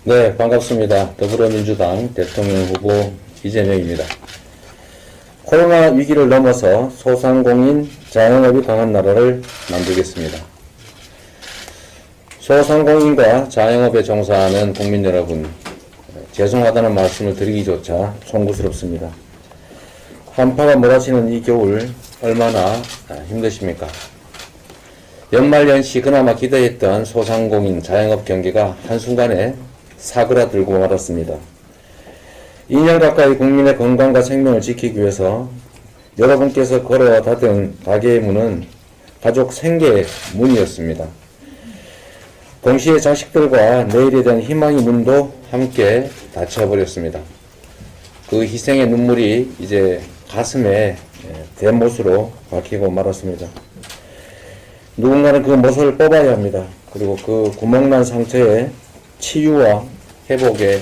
네, 반갑습니다. 더불어민주당 대통령 후보 이재명입니다. 코로나 위기를 넘어서 소상공인, 자영업이 강한 나라를 만들겠습니다. 소상공인과 자영업에 종사하는 국민 여러분, 죄송하다는 말씀을 드리기조차 송구스럽습니다. 한파가 몰아치는 이 겨울 얼마나 힘드십니까? 연말연시 그나마 기대했던 소상공인, 자영업 경기가 한순간에 사그라들고 말았습니다. 2년 가까이 국민의 건강과 생명을 지키기 위해서 여러분께서 걸어 닫은 가게의 문은 가족 생계의 문이었습니다. 동시에 자식들과 내일에 대한 희망의 문도 함께 닫혀버렸습니다. 그 희생의 눈물이 이제 가슴에 대못으로 박히고 말았습니다. 누군가는 그 못을 뽑아야 합니다. 그리고 그 구멍난 상처에 치유와 회복에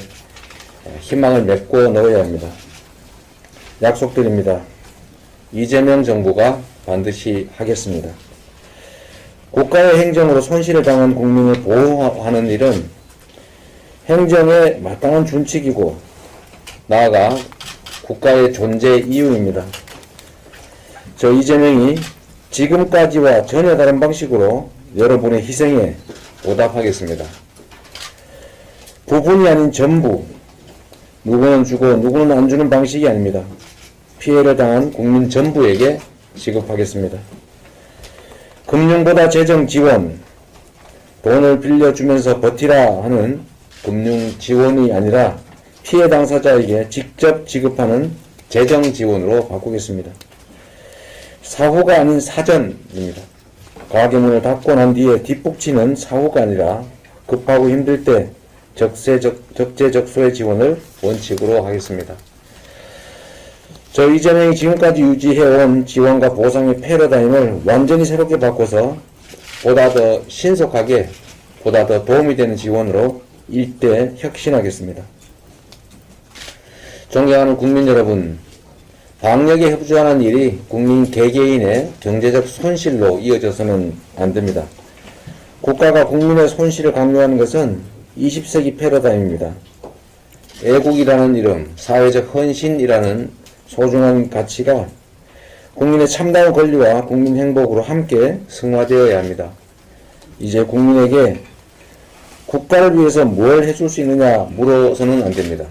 희망을 메꿔 넣어야 합니다. 약속드립니다. 이재명 정부가 반드시 하겠습니다. 국가의 행정으로 손실을 당한 국민을 보호하는 일은 행정의 마땅한 준칙이고 나아가 국가의 존재 이유입니다. 저 이재명이 지금까지와 전혀 다른 방식으로 여러분의 희생에 보답하겠습니다. 부분이 아닌 전부, 누구는 주고 누구는 안 주는 방식이 아닙니다. 피해를 당한 국민 전부에게 지급하겠습니다. 금융보다 재정 지원, 돈을 빌려주면서 버티라 하는 금융 지원이 아니라 피해 당사자에게 직접 지급하는 재정 지원으로 바꾸겠습니다. 사후가 아닌 사전입니다. 가게 문을 닫고 난 뒤에 뒷북치는 사후가 아니라 급하고 힘들 때 적재적소의 지원을 원칙으로 하겠습니다. 저 이재명이 지금까지 유지해온 지원과 보상의 패러다임을 완전히 새롭게 바꿔서 보다 더 신속하게, 보다 더 도움이 되는 지원으로 일대 혁신하겠습니다. 존경하는 국민 여러분, 방역에 협조하는 일이 국민 개개인의 경제적 손실로 이어져서는 안 됩니다. 국가가 국민의 손실을 강요하는 것은 20세기 패러다임입니다. 애국이라는 이름, 사회적 헌신이라는 소중한 가치가 국민의 참다운 권리와 국민 행복으로 함께 승화되어야 합니다. 이제 국민에게 국가를 위해서 뭘 해줄 수 있느냐 물어서는 안 됩니다.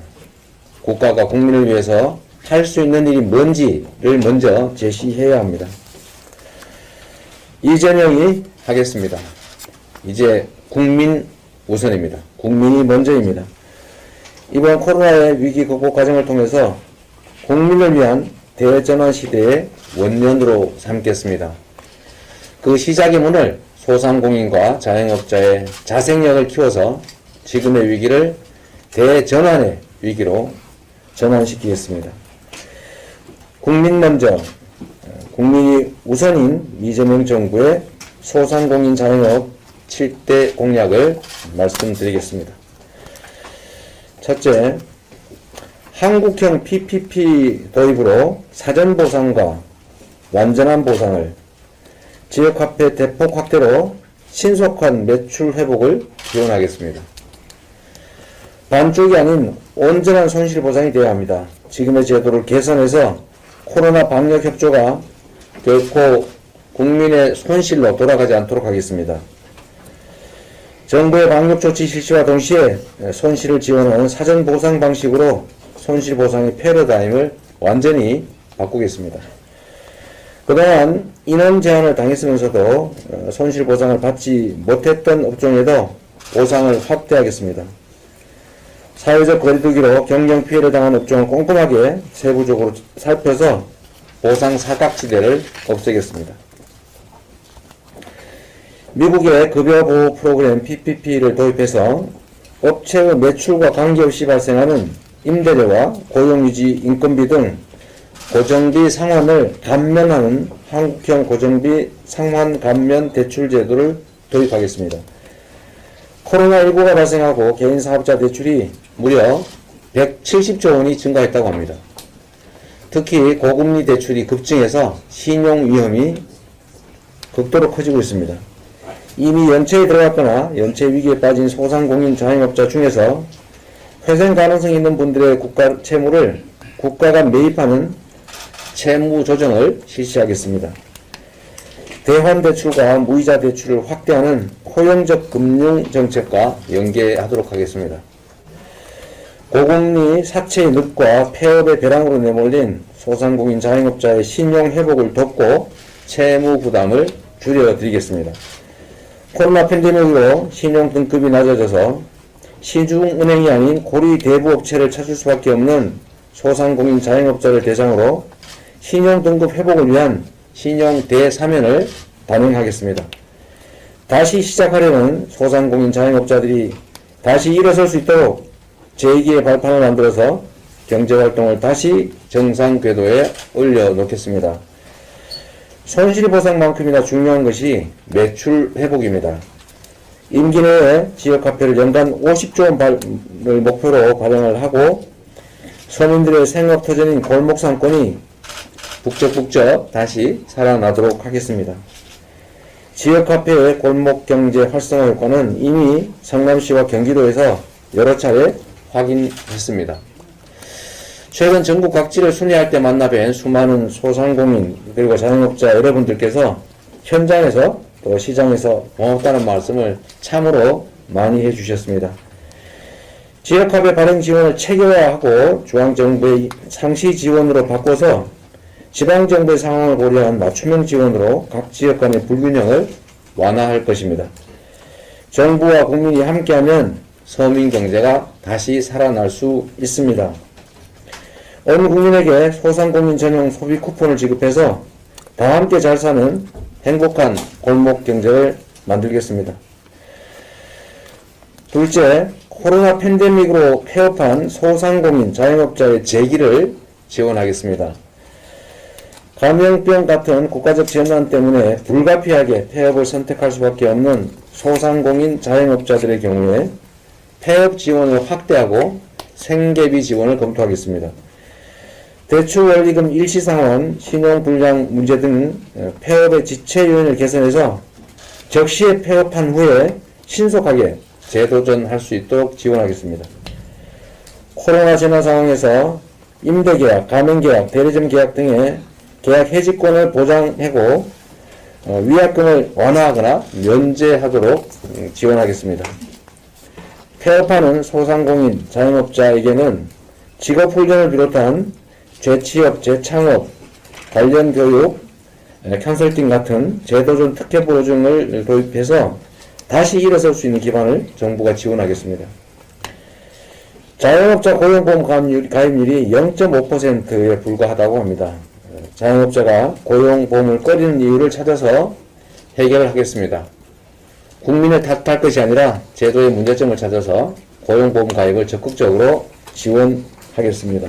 국가가 국민을 위해서 할 수 있는 일이 뭔지를 먼저 제시해야 합니다. 이재명이 하겠습니다. 이제 국민 우선입니다. 국민이 먼저입니다. 이번 코로나의 위기 극복 과정을 통해서 국민을 위한 대전환 시대의 원년으로 삼겠습니다. 그 시작의 문을 소상공인과 자영업자의 자생력을 키워서 지금의 위기를 대전환의 위기로 전환시키겠습니다. 국민 먼저, 국민이 우선인 이재명 정부의 소상공인 자영업 7대 공약을 말씀드리겠습니다. 첫째, 한국형 PPP 도입으로 사전 보상과 완전한 보상을, 지역화폐 대폭 확대로 신속한 매출 회복을 지원하겠습니다. 반쪽이 아닌 온전한 손실 보상이 되어야 합니다. 지금의 제도를 개선해서 코로나 방역 협조가 결코 국민의 손실로 돌아가지 않도록 하겠습니다. 정부의 방역 조치 실시와 동시에 손실을 지원하는 사전 보상 방식으로 손실 보상의 패러다임을 완전히 바꾸겠습니다. 그동안 인원 제한을 당했으면서도 손실 보상을 받지 못했던 업종에도 보상을 확대하겠습니다. 사회적 거리두기로 경영 피해를 당한 업종을 꼼꼼하게 세부적으로 살펴서 보상 사각지대를 없애겠습니다. 미국의 급여보호 프로그램 PPP를 도입해서 업체의 매출과 관계없이 발생하는 임대료와 고용유지 인건비 등 고정비 상환을 감면하는 한국형 고정비 상환 감면 대출 제도를 도입하겠습니다. 코로나19가 발생하고 개인 사업자 대출이 무려 170조 원이 증가했다고 합니다. 특히 고금리 대출이 급증해서 신용 위험이 극도로 커지고 있습니다. 이미 연체에 들어갔거나 연체 위기에 빠진 소상공인 자영업자 중에서 회생 가능성이 있는 분들의 국가 채무를 국가가 매입하는 채무 조정을 실시하겠습니다. 대환 대출과 무이자 대출을 확대하는 포용적 금융 정책과 연계하도록 하겠습니다. 고금리 사채의 늪과 폐업의 벼랑으로 내몰린 소상공인 자영업자의 신용 회복을 돕고 채무 부담을 줄여드리겠습니다. 코로나 팬데믹으로 신용 등급이 낮아져서 시중은행이 아닌 고리 대부업체를 찾을 수밖에 없는 소상공인 자영업자를 대상으로 신용 등급 회복을 위한 신용 대사면을 단행하겠습니다. 다시 시작하려는 소상공인 자영업자들이 다시 일어설 수 있도록 제2기의 발판을 만들어서 경제활동을 다시 정상 궤도에 올려놓겠습니다. 손실보상만큼이나 중요한 것이 매출 회복입니다. 임기 내에 지역화폐를 연간 50조 원을 목표로 발행을 하고 서민들의 생업터전인 골목상권이 북적북적 다시 살아나도록 하겠습니다. 지역화폐의 골목경제 활성화 효과는 이미 성남시와 경기도에서 여러 차례 확인했습니다. 최근 전국 각지를 순회할 때 만나뵌 수많은 소상공인 그리고 자영업자 여러분들께서 현장에서 또 시장에서 고맙다는 말씀을 참으로 많이 해주셨습니다. 지역화폐 발행 지원을 체계화하고 중앙정부의 상시 지원으로 바꿔서 지방정부의 상황을 고려한 맞춤형 지원으로 각 지역 간의 불균형을 완화할 것입니다. 정부와 국민이 함께하면 서민 경제가 다시 살아날 수 있습니다. 온 국민에게 소상공인 전용 소비 쿠폰을 지급해서 다 함께 잘 사는 행복한 골목 경제를 만들겠습니다. 둘째, 코로나 팬데믹으로 폐업한 소상공인 자영업자의 재기를 지원하겠습니다. 감염병 같은 국가적 재난 때문에 불가피하게 폐업을 선택할 수밖에 없는 소상공인 자영업자들의 경우에 폐업 지원을 확대하고 생계비 지원을 검토하겠습니다. 대출원리금 일시상환, 신용불량 문제 등 폐업의 지체 요인을 개선해서 적시에 폐업한 후에 신속하게 재도전할 수 있도록 지원하겠습니다. 코로나 재난 상황에서 임대계약, 가맹계약, 대리점 계약 등의 계약 해지권을 보장하고 위약금을 완화하거나 면제하도록 지원하겠습니다. 폐업하는 소상공인 자영업자에게는 직업훈련을 비롯한 재취업, 재창업, 관련 교육, 컨설팅 같은 재도전 특혜 보증을 도입해서 다시 일어설 수 있는 기반을 정부가 지원하겠습니다. 자영업자 고용보험 가입률이 0.5%에 불과하다고 합니다. 자영업자가 고용보험을 꺼리는 이유를 찾아서 해결하겠습니다. 국민을 탓할 것이 아니라 제도의 문제점을 찾아서 고용보험 가입을 적극적으로 지원하겠습니다.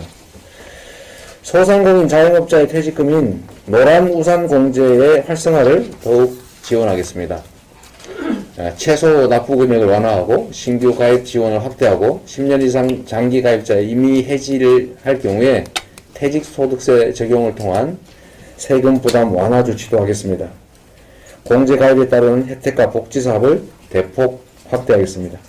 소상공인 자영업자의 퇴직금인 노란우산 공제의 활성화를 더욱 지원하겠습니다. 최소 납부 금액을 완화하고 신규 가입 지원을 확대하고 10년 이상 장기 가입자의 임의 해지를 할 경우에 퇴직소득세 적용을 통한 세금 부담 완화 조치도 하겠습니다. 공제 가입에 따른 혜택과 복지 사업을 대폭 확대하겠습니다.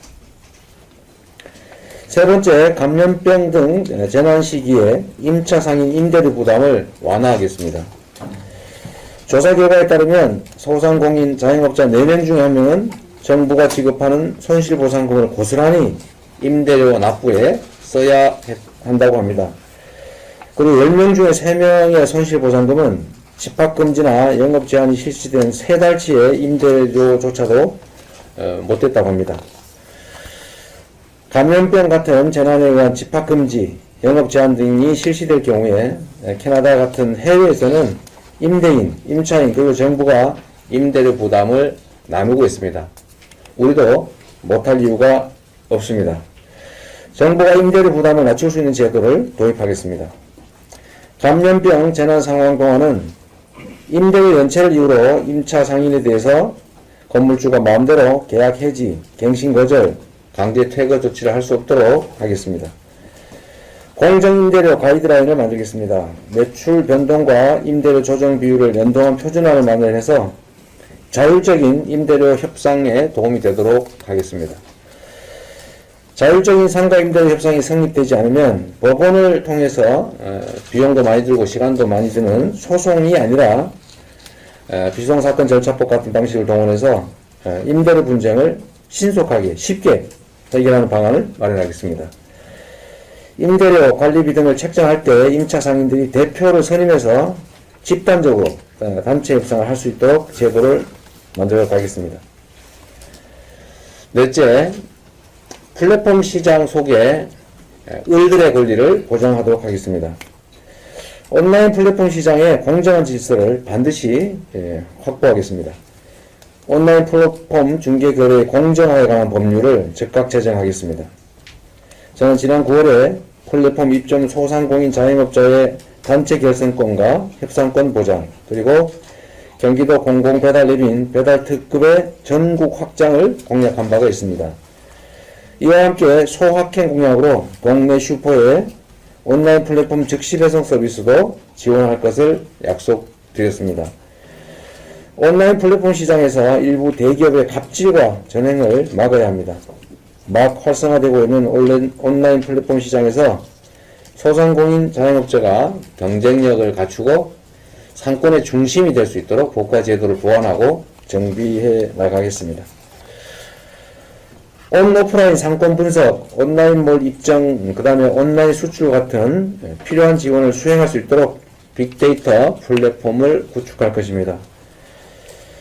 세 번째, 감염병 등 재난 시기에 임차 상인 임대료 부담을 완화하겠습니다. 조사 결과에 따르면 소상공인 자영업자 4명 중에 1명은 정부가 지급하는 손실보상금을 고스란히 임대료 납부에 써야 한다고 합니다. 그리고 10명 중에 3명의 손실보상금은 집합금지나 영업제한이 실시된 3달치의 임대료조차도 못했다고 합니다. 감염병 같은 재난에 의한 집합금지, 영업제한 등이 실시될 경우에 캐나다 같은 해외에서는 임대인, 임차인 그리고 정부가 임대료 부담을 나누고 있습니다. 우리도 못할 이유가 없습니다. 정부가 임대료 부담을 낮출 수 있는 제도를 도입하겠습니다. 감염병 재난 상황 동안은 임대료 연체를 이유로 임차 상인에 대해서 건물주가 마음대로 계약 해지, 갱신 거절, 강제 퇴거 조치를 할 수 없도록 하겠습니다. 공정임대료 가이드라인을 만들겠습니다. 매출 변동과 임대료 조정 비율을 연동한 표준화를 마련해서 자율적인 임대료 협상에 도움이 되도록 하겠습니다. 자율적인 상가 임대료 협상이 성립되지 않으면 법원을 통해서 비용도 많이 들고 시간도 많이 드는 소송이 아니라 비소송사건 절차법 같은 방식을 동원해서 임대료 분쟁을 신속하게 쉽게 해결하는 방안을 마련하겠습니다. 임대료 관리비 등을 책정할 때 임차 상인들이 대표를 선임해서 집단적으로 단체 협상을 할 수 있도록 제도를 만들어 가겠습니다. 넷째, 플랫폼 시장 속에 을들의 권리를 보장하도록 하겠습니다. 온라인 플랫폼 시장의 공정한 질서를 반드시 확보하겠습니다. 온라인 플랫폼 중개 거래의 공정화에 관한 법률을 즉각 제정하겠습니다. 저는 지난 9월에 플랫폼 입점 소상공인 자영업자의 단체 결성권과 협상권 보장, 그리고 경기도 공공배달앱인 배달특급의 전국 확장을 공약한 바가 있습니다. 이와 함께 소확행 공약으로 동네 슈퍼의 온라인 플랫폼 즉시 배송 서비스도 지원할 것을 약속드렸습니다. 온라인 플랫폼 시장에서 일부 대기업의 갑질과 전횡을 막아야 합니다. 막 활성화되고 있는 온라인 플랫폼 시장에서 소상공인 자영업자가 경쟁력을 갖추고 상권의 중심이 될 수 있도록 고가 제도를 보완하고 정비해 나가겠습니다. 온오프라인 상권 분석, 온라인몰 입점, 그 다음에 온라인 수출 같은 필요한 지원을 수행할 수 있도록 빅데이터 플랫폼을 구축할 것입니다.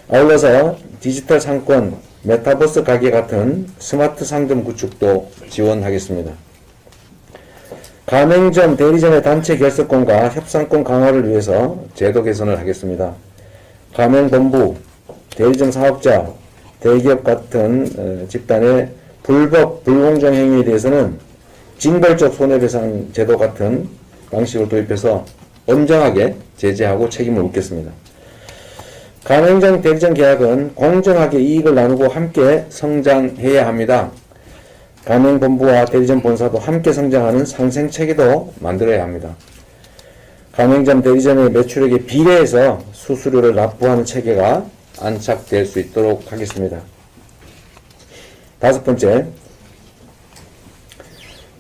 아울러서 디지털 상권, 메타버스 가게 같은 스마트 상점 구축도 지원하겠습니다. 가맹점, 대리점의 단체 결석권과 협상권 강화를 위해서 제도 개선을 하겠습니다. 가맹본부, 대리점 사업자, 대기업 같은 집단의 불법, 불공정 행위에 대해서는 징벌적 손해배상 제도 같은 방식을 도입해서 엄정하게 제재하고 책임을 묻겠습니다. 가맹점, 대리점 계약은 공정하게 이익을 나누고 함께 성장해야 합니다. 가맹본부와 대리점 본사도 함께 성장하는 상생체계도 만들어야 합니다. 가맹점, 대리점의 매출액에 비례해서 수수료를 납부하는 체계가 안착될 수 있도록 하겠습니다. 다섯 번째,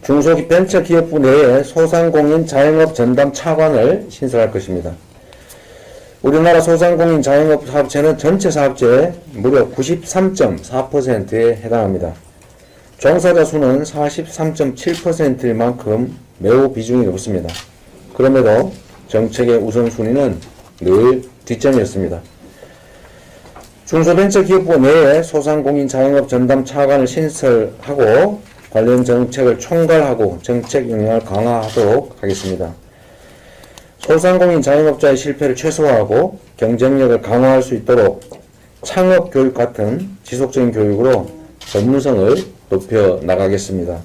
중소벤처기업부 내에 소상공인 자영업 전담 차관을 신설할 것입니다. 우리나라 소상공인 자영업 사업체는 전체 사업체의 무려 93.4%에 해당합니다. 종사자 수는 43.7%일 만큼 매우 비중이 높습니다. 그럼에도 정책의 우선순위는 늘 뒷점이었습니다. 중소벤처기업부 내에 소상공인 자영업 전담 차관을 신설하고 관련 정책을 총괄하고 정책 영향을 강화하도록 하겠습니다. 소상공인 자영업자의 실패를 최소화하고 경쟁력을 강화할 수 있도록 창업교육 같은 지속적인 교육으로 전문성을 높여 나가겠습니다.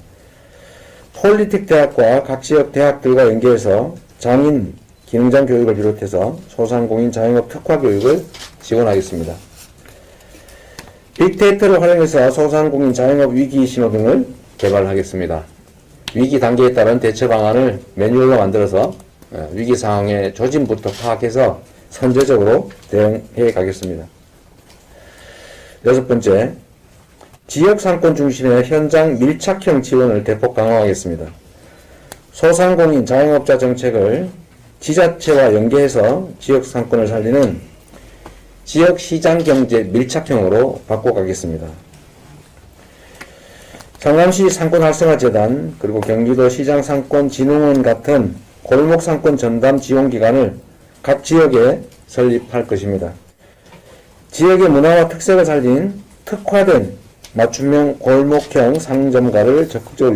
폴리틱 대학과 각 지역 대학들과 연계해서 장인, 기능장 교육을 비롯해서 소상공인 자영업 특화 교육을 지원하겠습니다. 빅데이터를 활용해서 소상공인 자영업 위기 신호 등을 개발하겠습니다. 위기 단계에 따른 대처 방안을 매뉴얼로 만들어서 위기 상황의 조짐부터 파악해서 선제적으로 대응해 가겠습니다. 여섯 번째, 지역 상권 중심의 현장 밀착형 지원을 대폭 강화하겠습니다. 소상공인 자영업자 정책을 지자체와 연계해서 지역 상권을 살리는 지역 시장 경제 밀착형으로 바꿔가겠습니다. 성남시 상권활성화재단 그리고 경기도 시장상권진흥원 같은 골목상권 전담 지원기관을 각 지역에 설립할 것입니다. 지역의 문화와 특색을 살린 특화된 맞춤형 골목형 상점가를 적극적으로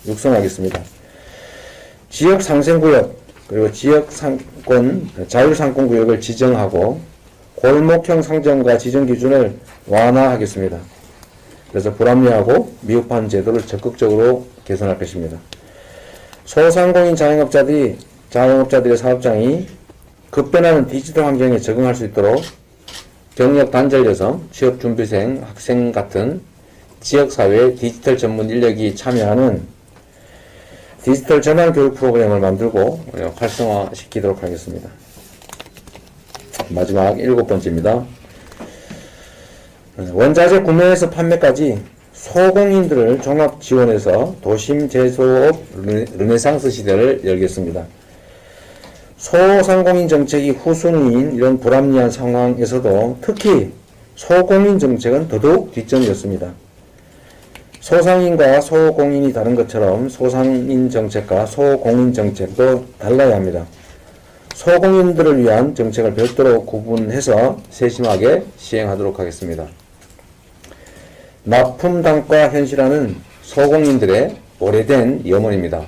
육성하겠습니다. 지역 상생구역 그리고 지역 상권, 자율상권구역을 지정하고 골목형 상점가 지정 기준을 완화하겠습니다. 그래서 불합리하고 미흡한 제도를 적극적으로 개선할 것입니다. 소상공인 자영업자들의 사업장이 급변하는 디지털 환경에 적응할 수 있도록 경력 단절 여성, 취업준비생, 학생 같은 지역사회의 디지털 전문 인력이 참여하는 디지털 전환 교육 프로그램을 만들고 활성화시키도록 하겠습니다. 마지막 일곱 번째입니다. 원자재 구매에서 판매까지 소공인들을 종합 지원해서 도심 제조업 르네상스 시대를 열겠습니다. 소상공인 정책이 후순위인 이런 불합리한 상황에서도 특히 소공인 정책은 더더욱 뒷전이었습니다. 소상인과 소공인이 다른 것처럼 소상인 정책과 소공인 정책도 달라야 합니다. 소공인들을 위한 정책을 별도로 구분해서 세심하게 시행하도록 하겠습니다. 납품단가 현실화는 소공인들의 오래된 염원입니다.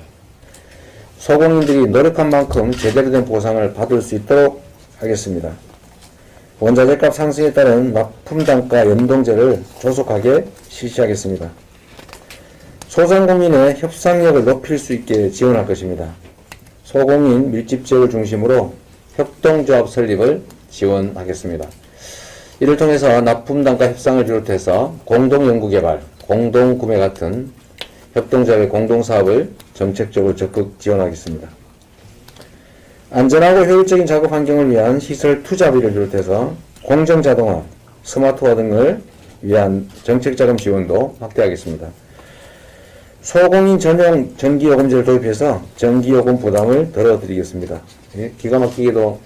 소공인들이 노력한 만큼 제대로 된 보상을 받을 수 있도록 하겠습니다. 원자재값 상승에 따른 납품단가 연동제를 조속하게 실시하겠습니다. 소상공인의 협상력을 높일 수 있게 지원할 것입니다. 소공인 밀집 지역을 중심으로 협동조합 설립을 지원하겠습니다. 이를 통해서 납품단가 협상을 비롯해서 공동연구개발, 공동구매 같은 협동조합의 공동사업을 정책적으로 적극 지원하겠습니다. 안전하고 효율적인 작업 환경을 위한 시설 투자비를 비롯해서 공정자동화, 스마트화 등을 위한 정책자금 지원도 확대하겠습니다. 소공인 전용 전기요금제를 도입해서 전기요금 부담을 덜어드리겠습니다. 기가 막히게도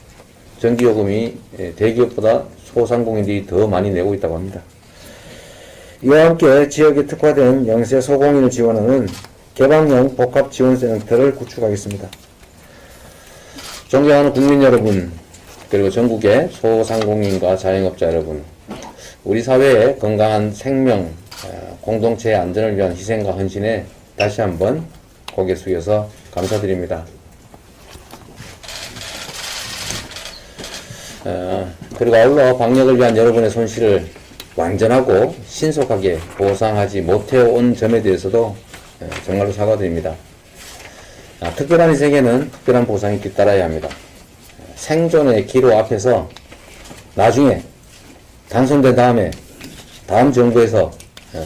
전기요금이 대기업보다 소상공인들이 더 많이 내고 있다고 합니다. 이와 함께 지역에 특화된 영세 소공인을 지원하는 개방형 복합지원센터를 구축하겠습니다. 존경하는 국민 여러분, 그리고 전국의 소상공인과 자영업자 여러분, 우리 사회의 건강한 생명, 공동체의 안전을 위한 희생과 헌신에 다시 한번 고개 숙여서 감사드립니다. 그리고 아울러 방역을 위한 여러분의 손실을 완전하고 신속하게 보상하지 못해온 점에 대해서도 정말로 사과드립니다. 특별한 희생에는 특별한 보상이 뒤따라야 합니다. 생존의 기로 앞에서 나중에 당선된 다음에 다음 정부에서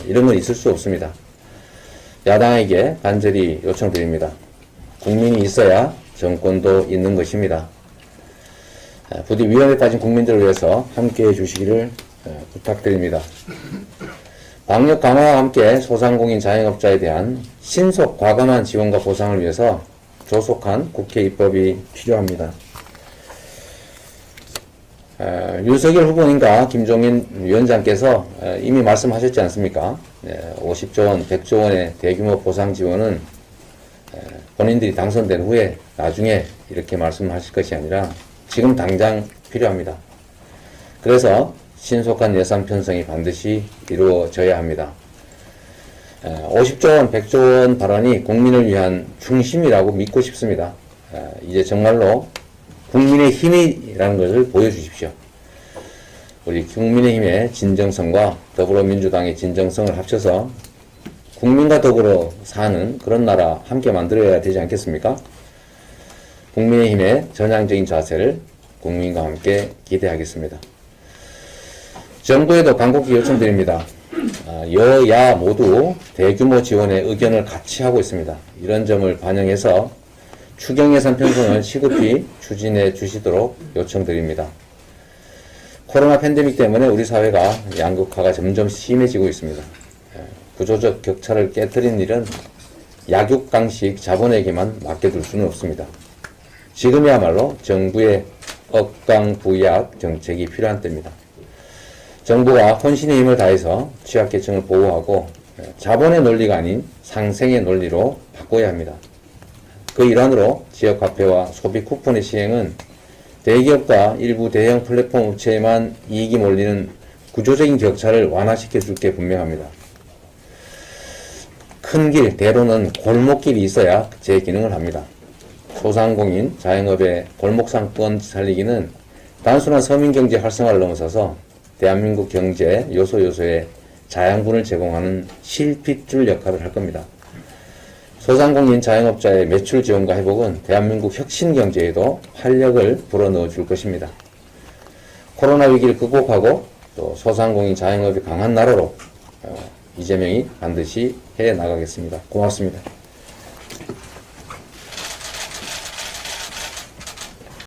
이런 건 있을 수 없습니다. 야당에게 간절히 요청드립니다. 국민이 있어야 정권도 있는 것입니다. 부디 위험에 빠진 국민들을 위해서 함께해 주시기를 부탁드립니다. 방역 강화와 함께 소상공인 자영업자에 대한 신속 과감한 지원과 보상을 위해서 조속한 국회 입법이 필요합니다. 윤석열 후보님과 김종인 위원장께서 이미 말씀하셨지 않습니까? 50조 원, 100조 원의 대규모 보상 지원은 본인들이 당선된 후에 나중에 이렇게 말씀하실 것이 아니라 지금 당장 필요합니다. 그래서 신속한 예산 편성이 반드시 이루어져야 합니다. 50조 원, 100조 원 발언이 국민을 위한 중심이라고 믿고 싶습니다. 이제 정말로 국민의 힘이라는 것을 보여주십시오. 우리 국민의힘의 진정성과 더불어민주당의 진정성을 합쳐서 국민과 더불어 사는 그런 나라 함께 만들어야 되지 않겠습니까? 국민의힘의 전향적인 자세를 국민과 함께 기대하겠습니다. 정부에도 간곡히 요청드립니다. 여야 모두 대규모 지원의 의견을 같이 하고 있습니다. 이런 점을 반영해서 추경 예산 편성을 시급히 추진해 주시도록 요청드립니다. 코로나 팬데믹 때문에 우리 사회가 양극화가 점점 심해지고 있습니다. 구조적 격차를 깨뜨리는 일은 약육강식 자본에게만 맡겨둘 수는 없습니다. 지금이야말로 정부의 억강부약 정책이 필요한 때입니다. 정부가 혼신의 힘을 다해서 취약계층을 보호하고 자본의 논리가 아닌 상생의 논리로 바꿔야 합니다. 그 일환으로 지역화폐와 소비 쿠폰의 시행은 대기업과 일부 대형 플랫폼 업체에만 이익이 몰리는 구조적인 격차를 완화시켜 줄 게 분명합니다. 큰 길, 대로는 골목길이 있어야 제 기능을 합니다. 소상공인, 자영업의 골목상권 살리기는 단순한 서민경제 활성화를 넘어서서 대한민국 경제 요소요소에 자양분을 제공하는 실핏줄 역할을 할 겁니다. 소상공인 자영업자의 매출 지원과 회복은 대한민국 혁신 경제에도 활력을 불어넣어 줄 것입니다. 코로나 위기를 극복하고 또 소상공인 자영업이 강한 나라로 이재명이 반드시 해 나가겠습니다. 고맙습니다.